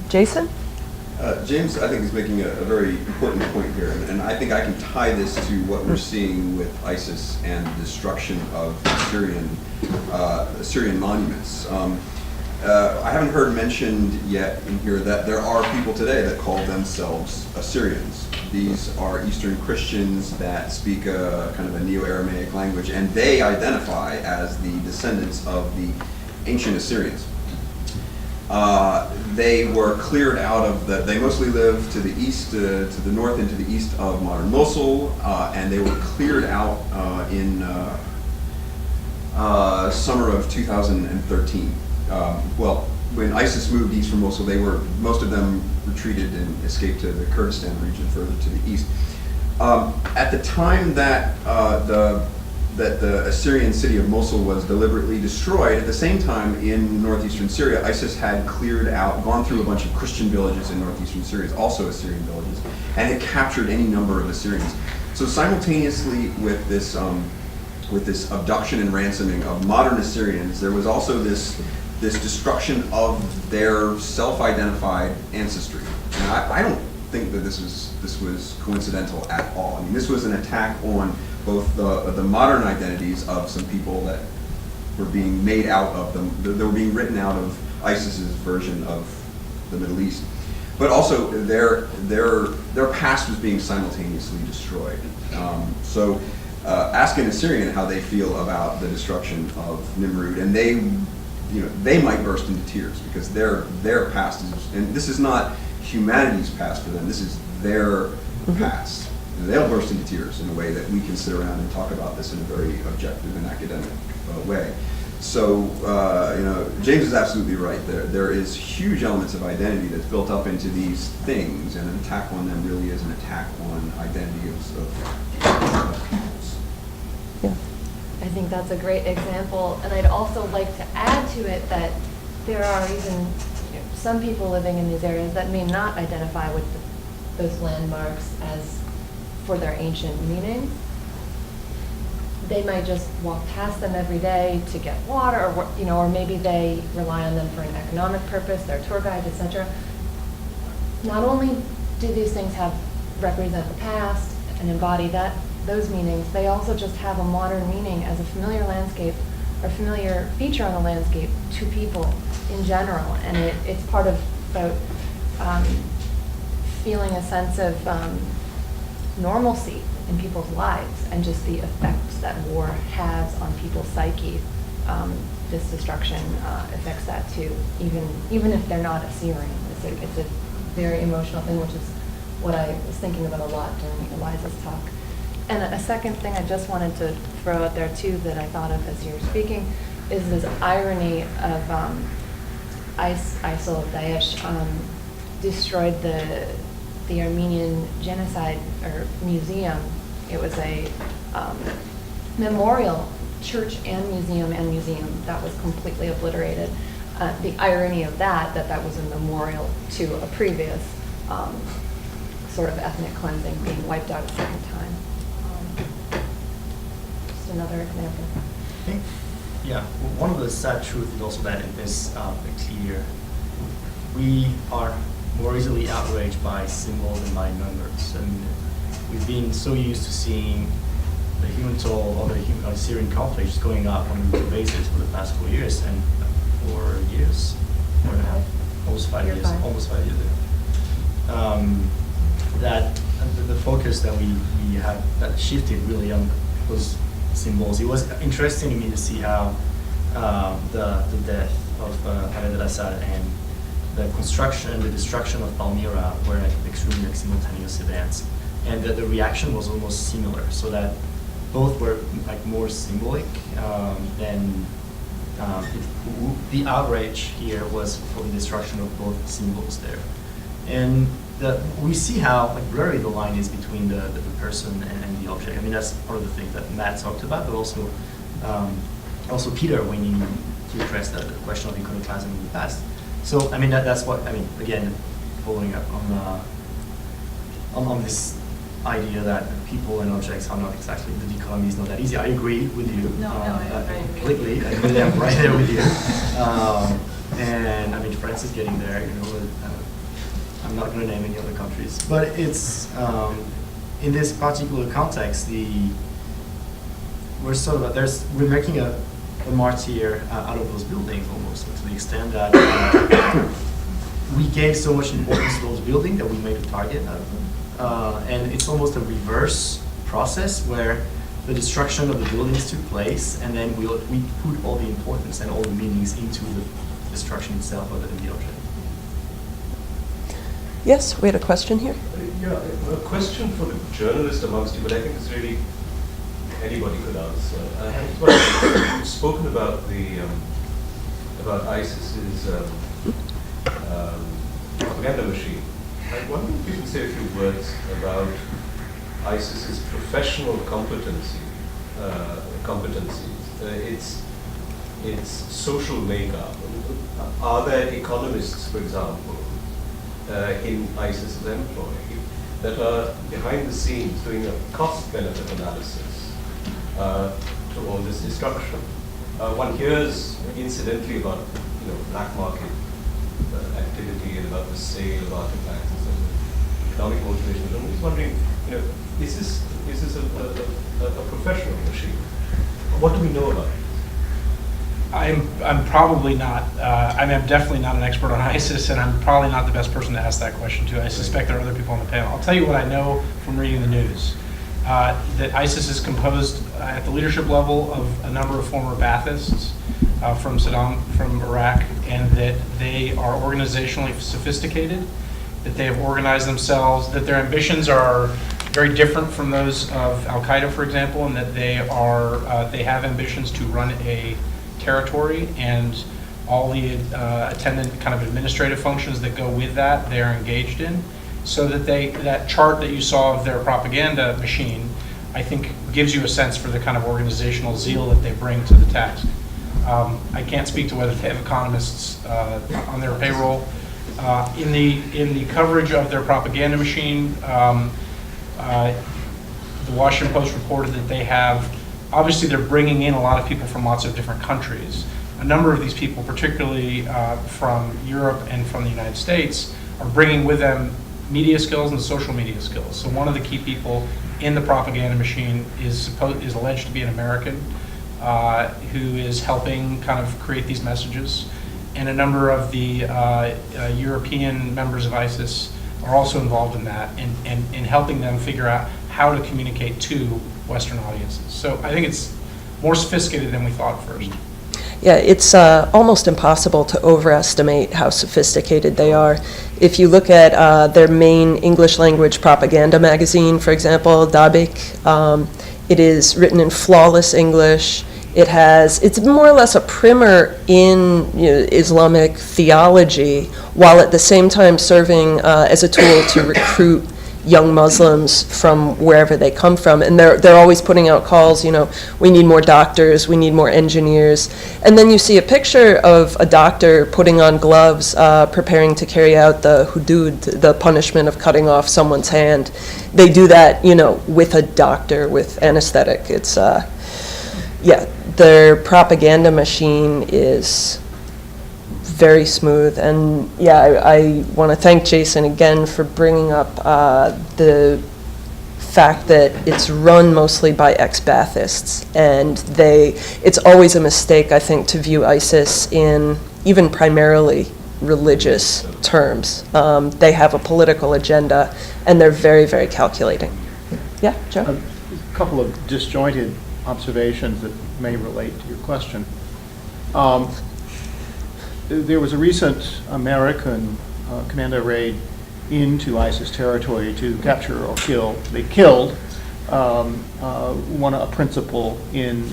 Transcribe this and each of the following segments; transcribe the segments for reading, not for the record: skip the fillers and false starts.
Jason? James, I think, is making a very important point here, and I think I can tie this to what we're seeing with ISIS and the destruction of Syrian monuments. I haven't heard mentioned yet in here that there are people today that call themselves Assyrians. These are Eastern Christians that speak a kind of a Neo-Aramaic language, and they identify as the descendants of the ancient Assyrians. They were cleared out of they mostly lived to the east, to the north and to the east of modern Mosul, and they were cleared out in summer of 2013. Well, when ISIS moved east from Mosul, most of them retreated and escaped to the Kurdistan region further to the east. At the time that the Assyrian city of Mosul was deliberately destroyed, at the same time in northeastern Syria, ISIS had gone through a bunch of Christian villages in northeastern Syria, also Assyrian villages, and had captured any number of Assyrians. So simultaneously with this abduction and ransoming of modern Assyrians, there was also this destruction of their self-identified ancestry. And I don't think that this was coincidental at all. I mean, this was an attack on both the modern identities of some people that were being made out of them, that were being written out of ISIS's version of the Middle East, but also their past was being simultaneously destroyed. So ask an Assyrian how they feel about the destruction of Nimrud, and they might burst into tears because their past is, and this is not humanity's past for them, this is their past. And they'll burst into tears in a way that we can sit around and talk about this in a very objective and academic way. So, James is absolutely right. There is huge elements of identity that's built up into these things, and an attack on them really is an attack on identity of peoples. Yeah. I think that's a great example, and I'd also like to add to it that there are even some people living in these areas that may not identify with those landmarks as for their ancient meaning. They might just walk past them every day to get water, or maybe they rely on them for an economic purpose, their tour guides, etc. Not only do these things represent the past and embody those meanings, they also just have a modern meaning as a familiar landscape or familiar feature on the landscape to people in general, and it's part of about feeling a sense of normalcy in people's lives and just the effects that war has on people's psyche. This destruction affects that too, even if they're not Assyrian. It's a very emotional thing, which is what I was thinking about a lot during Eliza's talk. And a second thing I just wanted to throw out there too that I thought of as you were speaking is this irony of ISIL, Daesh, destroyed the Armenian genocide or museum. It was a memorial, church and museum that was completely obliterated. The irony of that was a memorial to a previous sort of ethnic cleansing being wiped out a second time. Just another example. I think, yeah, one of the sad truths is also that it is clear we are more easily outraged by symbols than by numbers. I mean, we've been so used to seeing the human toll of the Syrian conflict just going up on a weekly basis for the past 4 years, and 4 years, 4.5, almost 5 years, almost 5 years ago. That the focus that we had that shifted really on those symbols. It was interesting to me to see how the death of Bashar al-Assad and the construction and the destruction of Palmyra were extremely simultaneous events, and the reaction was almost similar. So that both were more symbolic than the outrage here was for the destruction of both symbols there, and we see how blurry the line is between the person and the object. I mean, that's part of the thing that Matt talked about, but also Peter when you addressed the question of iconoclasm in the past. So I mean that's what I mean. Again, following up on this idea that people and objects are not exactly, the dichotomy is not that easy. I agree with you. I agree completely. I really am right there with you. And I mean, France is getting there, I'm not going to name any other countries, but it's, in this particular context, we're making a martyr out of those buildings almost, to the extent that we gave so much importance to those buildings that we made a target out of them. And it's almost a reverse process where the destruction of the buildings took place, and then we put all the importance and all the meanings into the destruction itself other than the object. Yes, we had a question here. Yeah, a question for the journalist amongst you, but I think it's really anybody could answer. You've spoken about about ISIS's propaganda machine. I wonder if you can say a few words about ISIS's professional competencies, its social makeup. Are there economists, for example, in ISIS's employ that are behind the scenes doing a cost-benefit analysis to all this destruction? One hears incidentally about black market activity and about the sale of artifacts and so on, economic motivations. I'm just wondering, is this a professional machine? What do we know about it? I'm probably not. I'm definitely not an expert on ISIS, and I'm probably not the best person to ask that question to. I suspect there are other people on the panel. I'll tell you what I know from reading the news. That ISIS is composed at the leadership level of a number of former Baathists from Iraq, and that they are organizationally sophisticated, that they have organized themselves, that their ambitions are very different from those of Al-Qaeda, for example, and that they have ambitions to run a territory, and all the attendant kind of administrative functions that go with that, they are engaged in. So that that chart that you saw of their propaganda machine, I think gives you a sense for the kind of organizational zeal that they bring to the task. I can't speak to whether they have economists on their payroll. In the coverage of their propaganda machine, the Washington Post reported that they have, obviously they're bringing in a lot of people from lots of different countries. A number of these people, particularly from Europe and from the United States, are bringing with them media skills and social media skills. So one of the key people in the propaganda machine is alleged to be an American who is helping kind of create these messages. And a number of the European members of ISIS are also involved in that, in helping them figure out how to communicate to Western audiences. So I think it's more sophisticated than we thought at first. Yeah, it's almost impossible to overestimate how sophisticated they are. If you look at their main English language propaganda magazine, for example, Dabik, it is written in flawless English. It's more or less a primer in Islamic theology, while at the same time serving as a tool to recruit young Muslims from wherever they come from. And they're always putting out calls, we need more doctors, we need more engineers. And then you see a picture of a doctor putting on gloves, preparing to carry out the hudud, the punishment of cutting off someone's hand. They do that, with a doctor, with anesthetic. It's, their propaganda machine is very smooth. And I want to thank Jason again for bringing up the fact that it's run mostly by ex-Baathists, and it's always a mistake, I think, to view ISIS in even primarily religious terms. They have a political agenda, and they're very, very calculating. Yeah, Joe? A couple of disjointed observations that may relate to your question. There was a recent American commando raid into ISIS territory to capture or kill. They killed a principal in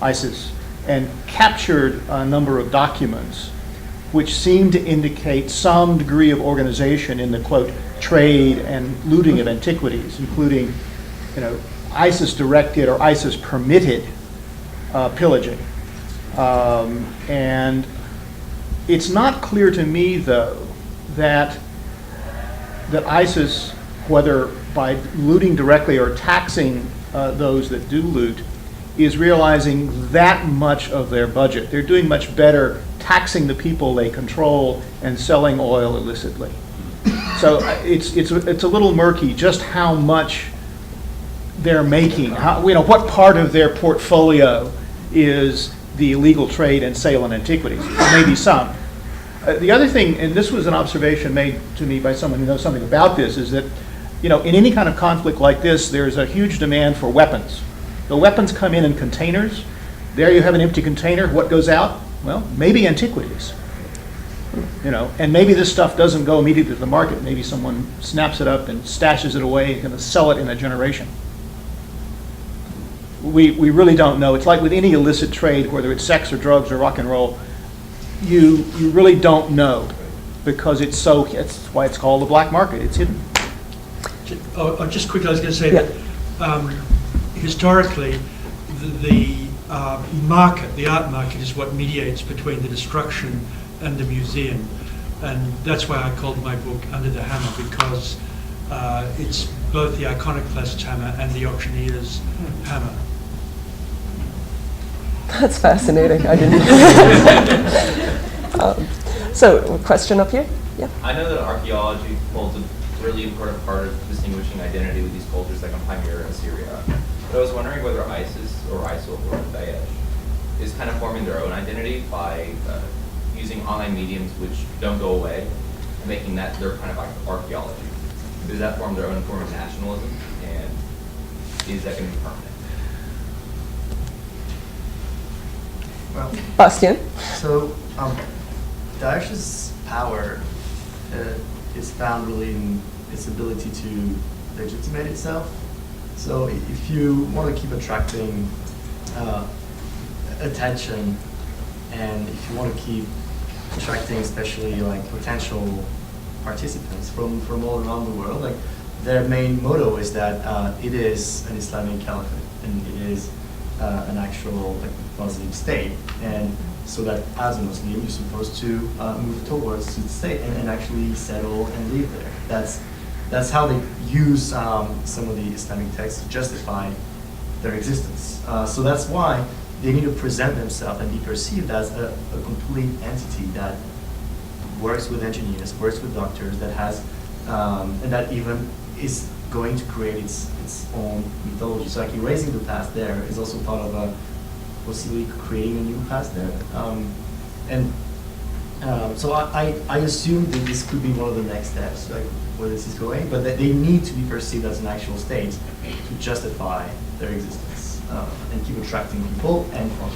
ISIS and captured a number of documents which seemed to indicate some degree of organization in the, quote, trade and looting of antiquities, including, ISIS-directed or ISIS-permitted pillaging. And it's not clear to me, though, that ISIS, whether by looting directly or taxing those that do loot, is realizing that much of their budget. They're doing much better taxing the people they control and selling oil illicitly. So it's a little murky just how much they're making, what part of their portfolio is the illegal trade and sale in antiquities. Maybe some. The other thing, and this was an observation made to me by someone who knows something about this, is that in any kind of conflict like this, there's a huge demand for weapons. The weapons come in containers. There you have an empty container. What goes out? Well, maybe antiquities. And maybe this stuff doesn't go immediately to the market. Maybe someone snaps it up and stashes it away and going to sell it in a generation. We really don't know. It's like with any illicit trade, whether it's sex or drugs or rock and roll, you really don't know because it's why it's called the black market. It's hidden. Just quickly, I was going to say that historically, the market, the art market, is what mediates between the destruction and the museum. And that's why I called my book Under the Hammer, because it's both the iconoclast's hammer and the auctioneer's hammer. That's fascinating. I didn't. So, a question up here? Yeah. I know that archaeology holds a really important part of distinguishing identity with these cultures like Palmyra and Syria. But I was wondering whether ISIS or ISIL or Daesh is kind of forming their own identity by using online mediums which don't go away and making that their kind of archaeology. Does that form their own form of nationalism? And is that going to be permanent? Well, Bastien? so Daesh's power is found really in its ability to legitimate itself. So if you want to keep attracting attention, and if you want to keep attracting especially like potential participants from all around the world, like their main motto is that it is an Islamic caliphate and it is an actual like Muslim state, and so that as a Muslim you're supposed to move towards the state and actually settle and live there. That's how they use some of the Islamic texts to justify their existence. So that's why they need to present themselves and be perceived as a complete entity that works with engineers, works with doctors, that has, and that even is going to create its own mythology. So like erasing the past there is also part of possibly creating a new past there. So I assume that this could be one of the next steps, like where this is going, but that they need to be perceived as an actual state to justify their existence and keep attracting people and funds.